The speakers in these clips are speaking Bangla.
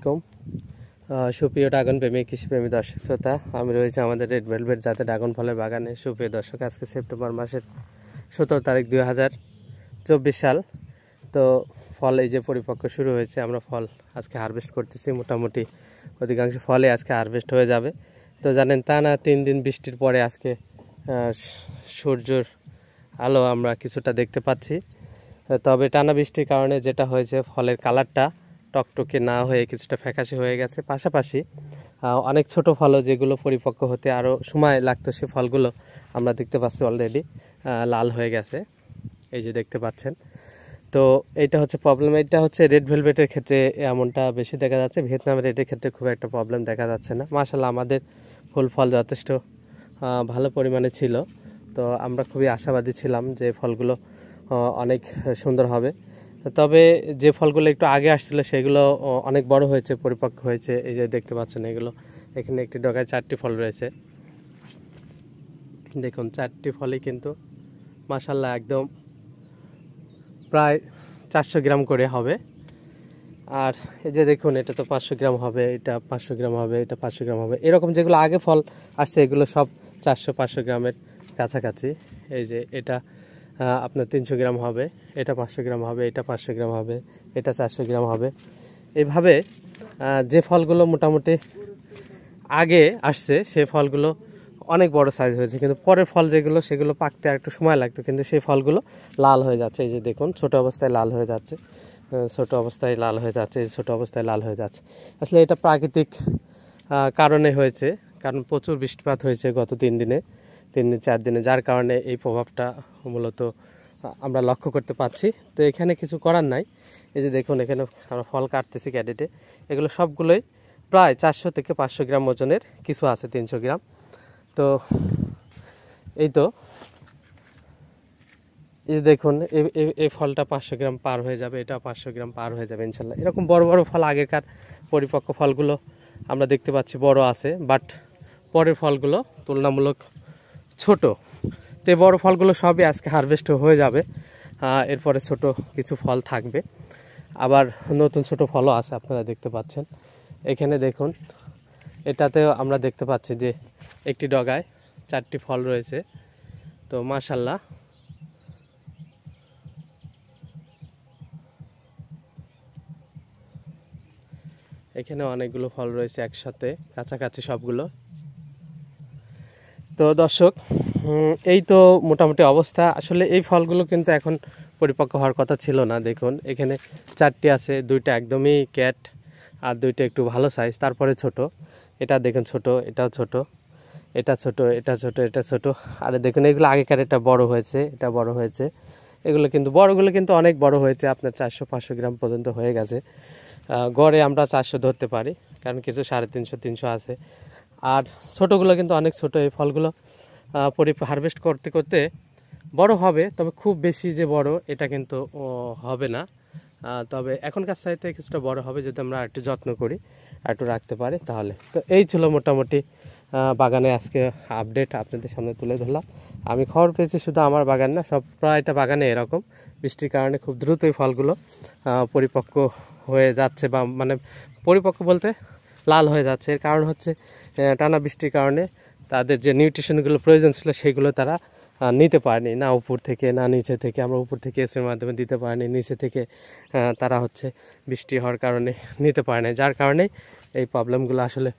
আলাইকুম সুপ্রিয় ড্রাগন প্রেমী কৃষিপ্রেমী দর্শক শ্রোতা, আমি রয়েছে আমাদের রেড ভেলভেট জাতের ড্রাগন ফলের বাগানে। সুপ্রিয় দর্শক, আজকে সেপ্টেম্বর মাসের 17 তারিখ 2024 সাল। তো ফল এই যে পরিপক্ক শুরু হয়েছে, আমরা ফল আজকে হারভেস্ট করতেছি। মোটামুটি অধিকাংশ ফলে আজকে হারভেস্ট হয়ে যাবে। তো জানেন, তা না 3 দিন বৃষ্টির পরে আজকে সূর্যের আলো আমরা কিছুটা দেখতে পাচ্ছি। তবে টানা বৃষ্টির কারণে যেটা হয়েছে, ফলের কালারটা টকটকে না হয়ে কিছুটা ফ্যাকাশে হয়ে গেছে। পাশাপাশি অনেক ছোট ফলও যেগুলো পরিপক্ক হতে আরও সময় লাগতো, সে ফলগুলো আমরা দেখতে পাচ্ছি অলরেডি লাল হয়ে গেছে, এই যে দেখতে পাচ্ছেন। তো এইটা হচ্ছে প্রবলেম। এটা হচ্ছে রেড ভেলভেটের ক্ষেত্রে এমনটা বেশি দেখা যাচ্ছে, ভিয়েতনাম রেডের ক্ষেত্রে খুব একটা প্রবলেম দেখা যাচ্ছে না। মাশাআল্লাহ, আমাদের ফুল ফল যথেষ্ট ভালো পরিমাণে ছিল। তো আমরা খুবই আশাবাদী ছিলাম যে ফলগুলো অনেক সুন্দর হবে। তবে যে ফলগুলো একটু আগে আসছিল সেগুলো অনেক বড় হয়েছে, পরিপক্ক হয়েছে। এই যে দেখতে পাচ্ছেন, এগুলো এখানে একটি ডগায় 4টি ফল রয়েছে। দেখুন, 4টি ফলই কিন্তু মাশাআল্লাহ একদম প্রায় 400 গ্রাম করে হবে। আর এই যে দেখুন, এটা তো 500 গ্রাম হবে, এটা 500 গ্রাম হবে, এটা 500 গ্রাম হবে। এরকম যেগুলো আগে ফল আসছে এগুলো সব 400-500 গ্রামের কাছাকাছি। এই যে এটা আপনার 300 গ্রাম হবে, এটা 500 গ্রাম হবে, এটা 500 গ্রাম হবে, এটা 400 গ্রাম হবে। এইভাবে যে ফলগুলো মোটামুটি আগে আসছে সে ফলগুলো অনেক বড় সাইজ হয়েছে, কিন্তু পরের ফল যেগুলো সেগুলো পাকতে আর একটু সময় লাগতো, কিন্তু সেই ফলগুলো লাল হয়ে যাচ্ছে। এই যে দেখুন, ছোট অবস্থায় লাল হয়ে যাচ্ছে, ছোট অবস্থায় লাল হয়ে যাচ্ছে, ছোট অবস্থায় লাল হয়ে যাচ্ছে। আসলে এটা প্রাকৃতিক কারণে হয়েছে, কারণ প্রচুর বৃষ্টিপাত হয়েছে গত 3 দিনে, 4 দিনে, যার কারণে এই প্রভাবটা মূলত আমরা লক্ষ্য করতে পারছি। তো এখানে কিছু করার নাই। এই যে দেখুন, এখানে আমরা ফল কাটতেছি ক্যাডেটে, এগুলো সবগুলোই প্রায় 400 থেকে 500 গ্রাম ওজনের, কিছু আছে 300 গ্রাম। তো এই তো এই যে দেখুন, এই ফলটা 500 গ্রাম পার হয়ে যাবে, এটা 500 গ্রাম পার হয়ে যাবে ইনশাল্লাহ। এরকম বড় বড় ফল আগেকার পরিপক্ক ফলগুলো আমরা দেখতে পাচ্ছি বড় আছে, বাট পরের ফলগুলো তুলনামূলক ছোট। তো এই বড় ফলগুলো সবই আজকে হারভেস্ট হয়ে যাবে। এরপরে ছোট কিছু ফল থাকবে, আবার নতুন ছোট ফলও আছে, আপনারা দেখতে পাচ্ছেন। এখানে দেখুন, এটাতেও আমরা দেখতে পাচ্ছি যে একটি ডগায় 4টি ফল রয়েছে। তো মাশাআল্লাহ, এখানে অনেকগুলো ফল রয়েছে একসাথে, কাছাকাছি সবগুলো। তো দর্শক, এই তো মোটামুটি অবস্থা। আসলে এই ফলগুলো কিন্তু এখন পরিপক্ক হওয়ার কথা ছিল না। দেখুন, এখানে 4টি আছে, 2টা একদমই ক্যাট, আর 2টা একটু ভালো সাইজ, তারপরে ছোট। এটা দেখুন ছোট, এটাও ছোট, এটা ছোট, এটা ছোট, এটা ছোট। আর দেখুন, এগুলো আগেকার এটা বড় হয়েছে, এটা বড় হয়েছে। এগুলো কিন্তু বড়গুলো কিন্তু অনেক বড় হয়েছে, আপনার 400-500 গ্রাম পর্যন্ত হয়ে গেছে। গড়ে আমরা 400 ধরতে পারি, কারণ কিছু 350-300 আছে। আর ছোটোগুলো কিন্তু অনেক ছোট। এই ফলগুলো হারভেস্ট করতে করতে বড় হবে, তবে খুব বেশি যে বড় এটা কিন্তু হবে না। তবে এখনকার চাইতে কিছুটা বড় হবে যদি আমরা একটু যত্ন করি, আর একটু রাখতে পারি তাহলে। তো এই ছিল মোটামুটি বাগানে আজকে আপডেট আপনাদের সামনে তুলে ধরলাম। আমি খবর পেয়েছি শুধু আমার বাগান না, সব প্রায়টা বাগানে এরকম বৃষ্টির কারণে খুব দ্রুতই ফলগুলো পরিপক্ক হয়ে যাচ্ছে, বা মানে পরিপক্ক বলতে লাল হয়ে যাচ্ছে। এর কারণ হচ্ছে টানা বৃষ্টির কারণে তাদের যে নিউট্রিশনগুলো প্রয়োজন ছিল সেগুলো তারা নিতে পারেনি, না উপর থেকে না নিচে থেকে। আমরা উপর থেকে এসের মাধ্যমে দিতে পারিনি, নিচে থেকে তারা হচ্ছে বৃষ্টি হওয়ার কারণে নিতে পারে না, যার কারণে এই প্রবলেমগুলো আসলে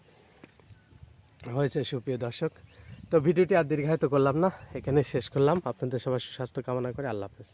হয়েছে। সুপ্রিয় দর্শক, তো ভিডিওটি আর দীর্ঘায়িত করলাম না, এখানে শেষ করলাম। আপনাদের সবার সুস্বাস্থ্য কামনা করে আল্লাহ হাফেজ।